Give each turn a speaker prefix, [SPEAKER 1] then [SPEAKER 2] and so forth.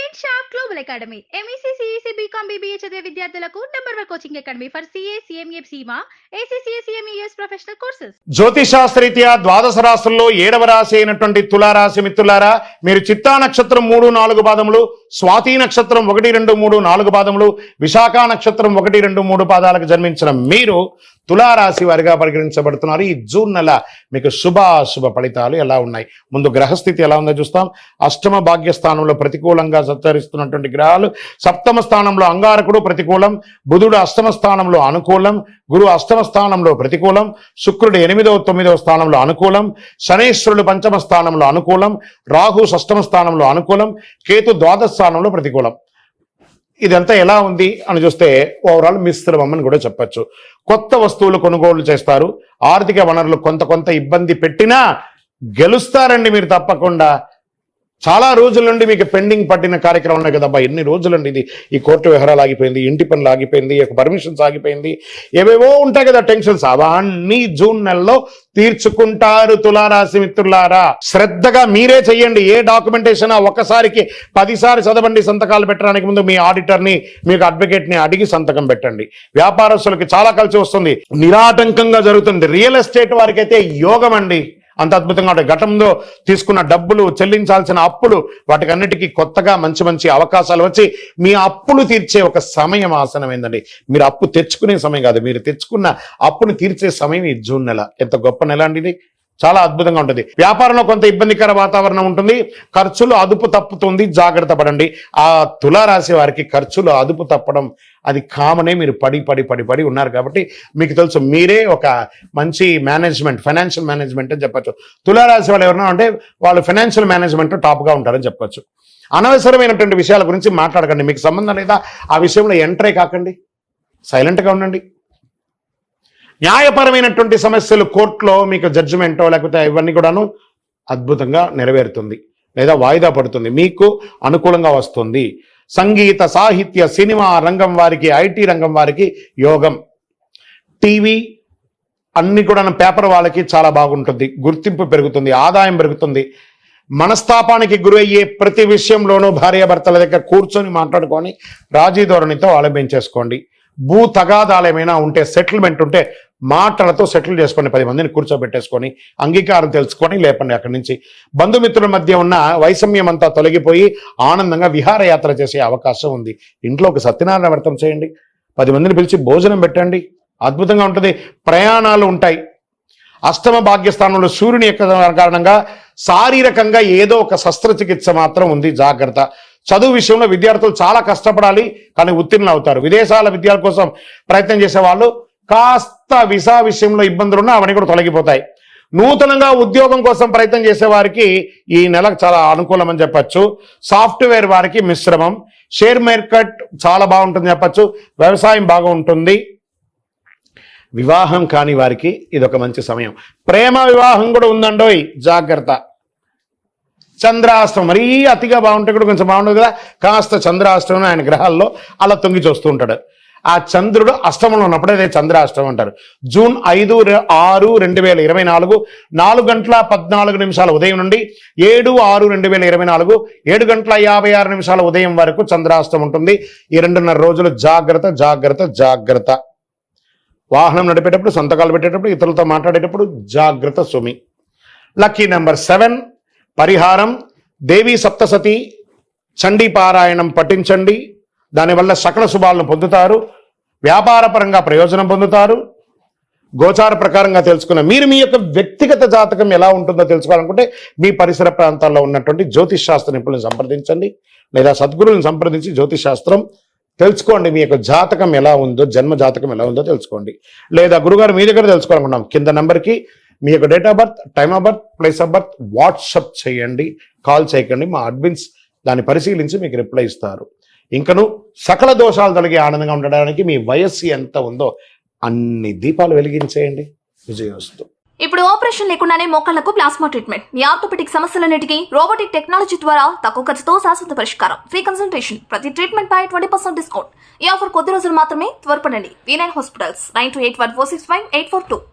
[SPEAKER 1] Join shop global academy MEC CEC BCom BBA చదివే విద్యార్థులకు number 1 coaching academy for CA CMA CIMA ACCA CMES professional courses.
[SPEAKER 2] జ్యోతిషాస్త్రరీత్యా ద్వాదశ రాశుల్లో 7వ రాశి అయినటువంటి తులారాశి మిత్రులారా, మీరు చిత్తా నక్షత్రం 3, 4 పాదములు, స్వాతి నక్షత్రం 1, 2, 3, 4 పాదములు, విశాఖ నక్షత్రం 1, 2, 3 పాదాలకు జన్మించిన మీరు తులారాశి వారిగా పరిగణించబడుతున్నారు. ఈ జూన్ నెల మీకు శుభాశుభ ఫలితాలు ఎలా ఉన్నాయి? ముందు గ్రహస్థితి ఎలా ఉందో చూస్తాం. అష్టమ భాగ్యస్థానంలో ప్రతికూలంగా సంచరిస్తున్నటువంటి గ్రహాలు, సప్తమ స్థానంలో అంగారకుడు ప్రతికూలం, బుధుడు అష్టమ స్థానంలో అనుకూలం, గురు అష్టమ స్థానంలో ప్రతికూలం, శుక్రుడు 8వ 9వ స్థానంలో అనుకూలం, శనేశ్వరుడు పంచమ స్థానంలో అనుకూలం, రాహు షష్టమ స్థానంలో అనుకూలం, కేతు ద్వాదశ స్థానంలో ప్రతికూలం. ఇదంతా ఎలా ఉంది అని చూస్తే ఓవరాల్ మిశ్రమం అని కూడా చెప్పచ్చు. కొత్త వస్తువులు కొనుగోలు చేస్తారు. ఆర్థిక వనరులు కొంత ఇబ్బంది పెట్టినా గెలుస్తారండి మీరు తప్పకుండా. చాలా రోజుల నుండి మీకు పెండింగ్ పట్టిన కార్యక్రమం ఉన్నాయి కదబ్బా, ఎన్ని రోజులండి ఇది, ఈ కోర్టు వ్యవహారాలు ఆగిపోయింది, ఇంటి పనులు ఆగిపోయింది, పర్మిషన్స్ ఆగిపోయింది, ఏవేవో ఉంటాయి కదా టెన్షన్స్, అవన్నీ జూన్ నెలలో తీర్చుకుంటారు. తులారాశి మిత్రులారా, శ్రద్ధగా మీరే చెయ్యండి. ఏ డాక్యుమెంటేషన్ ఒకసారికి 10 సార్లు చదవండి. సంతకాలు పెట్టడానికి ముందు మీ ఆడిటర్ని, మీకు అడ్వకేట్ని అడిగి సంతకం పెట్టండి. వ్యాపారస్తులకి చాలా కలిసి వస్తుంది, నిరాటంకంగా జరుగుతుంది. రియల్ ఎస్టేట్ వారికి అయితే యోగం అండి, అంత అద్భుతంగా ఉంటాయి. గతంలో తీసుకున్న డబ్బులు, చెల్లించాల్సిన అప్పులు, వాటికన్నిటికీ కొత్తగా మంచి అవకాశాలు వచ్చి మీ అప్పులు తీర్చే ఒక సమయం ఆసనమైందండి. మీరు అప్పు తెచ్చుకునే సమయం కాదు, మీరు తెచ్చుకున్న అప్పును తీర్చే సమయం ఈ జూన్ నెల. ఎంత గొప్ప నెల అండి ఇది, చాలా అద్భుతంగా ఉంటుంది. వ్యాపారంలో కొంత ఇబ్బందికర వాతావరణం ఉంటుంది, ఖర్చులు అదుపు తప్పుతుంది, జాగ్రత్త పడండి. ఆ తులారాశి వారికి ఖర్చులు అదుపు తప్పడం అది కామనే. మీరు పడి ఉన్నారు కాబట్టి మీకు తెలుసు, మీరే ఒక మంచి మేనేజ్మెంట్, ఫైనాన్షియల్ మేనేజ్మెంట్ అని చెప్పచ్చు. తులారాశి వాళ్ళు ఎవరన్నా అంటే వాళ్ళు ఫైనాన్షియల్ మేనేజ్మెంట్ టాప్గా ఉంటారని చెప్పచ్చు. అనవసరమైనటువంటి విషయాల గురించి మాట్లాడకండి, మీకు సంబంధం లేదా ఆ విషయంలో ఎంటరే కాకండి, సైలెంట్గా ఉండండి. న్యాయపరమైనటువంటి సమస్యలు కోర్టులో మీకు జడ్జిమెంటో లేకపోతే ఇవన్నీ కూడాను అద్భుతంగా నెరవేరుతుంది లేదా వాయిదా పడుతుంది, మీకు అనుకూలంగా వస్తుంది. సంగీత, సాహిత్య, సినిమా రంగం వారికి, ఐటీ రంగం వారికి యోగం. టీవీ అన్ని కూడా పేపర్ వాళ్ళకి చాలా బాగుంటుంది, గుర్తింపు పెరుగుతుంది, ఆదాయం పెరుగుతుంది. మనస్తాపానికి గురయ్యే ప్రతి విషయంలోనూ భార్యాభర్తల దగ్గర కూర్చొని మాట్లాడుకొని రాజీ ధోరణితో ఆలంబించేసుకోండి. భూ తగాదాలు ఏమైనా ఉంటే, సెటిల్మెంట్ ఉంటే మాటలతో సెటిల్ చేసుకొని 10 మందిని కూర్చోబెట్టేసుకొని అంగీకారం తెలుసుకొని లేపండి అక్కడి నుంచి. బంధుమిత్రుల మధ్య ఉన్న వైషమ్యం అంతా తొలగిపోయి ఆనందంగా విహారయాత్ర చేసే అవకాశం ఉంది. ఇంట్లో ఒక సత్యనారాయణ వ్రతం చేయండి, 10 మందిని పిలిచి భోజనం పెట్టండి, అద్భుతంగా ఉంటుంది. ప్రయాణాలు ఉంటాయి. అష్టమ భాగ్యస్థానంలో సూర్యుని యొక్క కారణంగా శారీరకంగా ఏదో ఒక శస్త్రచికిత్స మాత్రం ఉంది, జాగ్రత్త. చదువు విషయంలో విద్యార్థులు చాలా కష్టపడాలి, కానీ ఉత్తీర్ణులు అవుతారు. విదేశాల విద్యార్థుల కోసం ప్రయత్నం చేసే వాళ్ళు కాస్త వీసా విషయంలో ఇబ్బందులు ఉన్నా అవన్నీ కూడా తొలగిపోతాయి. నూతనంగా ఉద్యోగం కోసం ప్రయత్నం చేసే వారికి ఈ నెలకు చాలా అనుకూలం అని చెప్పచ్చు. సాఫ్ట్వేర్ వారికి మిశ్రమం. షేర్ మార్కెట్ చాలా బాగుంటుంది చెప్పచ్చు. వ్యవసాయం బాగా ఉంటుంది. వివాహం కాని వారికి ఇదొక మంచి సమయం. ప్రేమ వివాహం కూడా ఉందండోయ్, జాగ్రత్త. చంద్రాష్టమం మరీ అతిగా బాగుంటే కూడా కొంచెం బాగుంటుంది కదా, కాస్త చంద్రాష్టమం ఆయన గ్రహాల్లో అలా తొంగి చూస్తూ ఉంటాడు. ఆ చంద్రుడు అష్టమంలో ఉన్నప్పుడే అదే చంద్రాష్టమం అంటారు. జూన్ 5, 6, 2024 4:14 ఉదయం నుండి 7, 6, 2024 7:56 ఉదయం వరకు చంద్రాష్టమం ఉంటుంది. ఈ 2.5 రోజులు జాగ్రత్త. వాహనం నడిపేటప్పుడు, సంతకాలు పెట్టేటప్పుడు, ఇతరులతో మాట్లాడేటప్పుడు జాగ్రత్త సుమి. Lucky number 7. పరిహారం దేవీ సప్తసతి చండీ పారాయణం పఠించండి, దానివల్ల సకల శుభాలను పొందుతారు. వ్యాపారపరంగా ప్రయోజనం పొందుతారు. గోచార ప్రకారంగా తెలుసుకున్న మీరు మీ యొక్క వ్యక్తిగత జాతకం ఎలా ఉంటుందో తెలుసుకోవాలనుకుంటే మీ పరిసర ప్రాంతాల్లో ఉన్నటువంటి జ్యోతిష్ శాస్త్ర నిపుణులను సంప్రదించండి, లేదా సద్గురువులను సంప్రదించి జ్యోతిష్ శాస్త్రం తెలుసుకోండి. మీ యొక్క జాతకం ఎలా ఉందో, జన్మ జాతకం ఎలా ఉందో తెలుసుకోండి. లేదా గురుగారు మీ దగ్గర తెలుసుకోవాలనుకున్నాం, కింద నెంబర్కి మీ యొక్క date of birth, time of birth, place of birth WhatsApp చేయండి, కాల్ చేయకండి. మా అడ్మిన్స్ దాన్ని పరిశీలించి మీకు రిప్లై ఇస్తారు. ఇంకను సకల దోషాలు తొలగి ఆనందంగా ఉండడానికి మీ వయస్సు ఎంత ఉందో అన్ని దీపాలు వెలిగించేయండి. విజయోస్తు.
[SPEAKER 3] ఇప్పుడు ఆపరేషన్ లేకుండానే మోకాళ్లకు ప్లాస్మా ట్రీట్మెంట్, మీ ఆర్థోపెటిక్ సమస్యలన్నిటికీ రోబోటిక్ టెక్నాలజీ ద్వారా తక్కువ ఖర్చుతో శాశ్వత పరిష్కారం, ఫ్రీ కన్సల్టేషన్, ప్రతి ట్రీట్మెంట్ పై 20% డిస్కౌంట్. ఈ ఆఫర్ కొద్ది రోజులు మాత్రమే, త్వరపడండి. V9 hospitals 9281465842.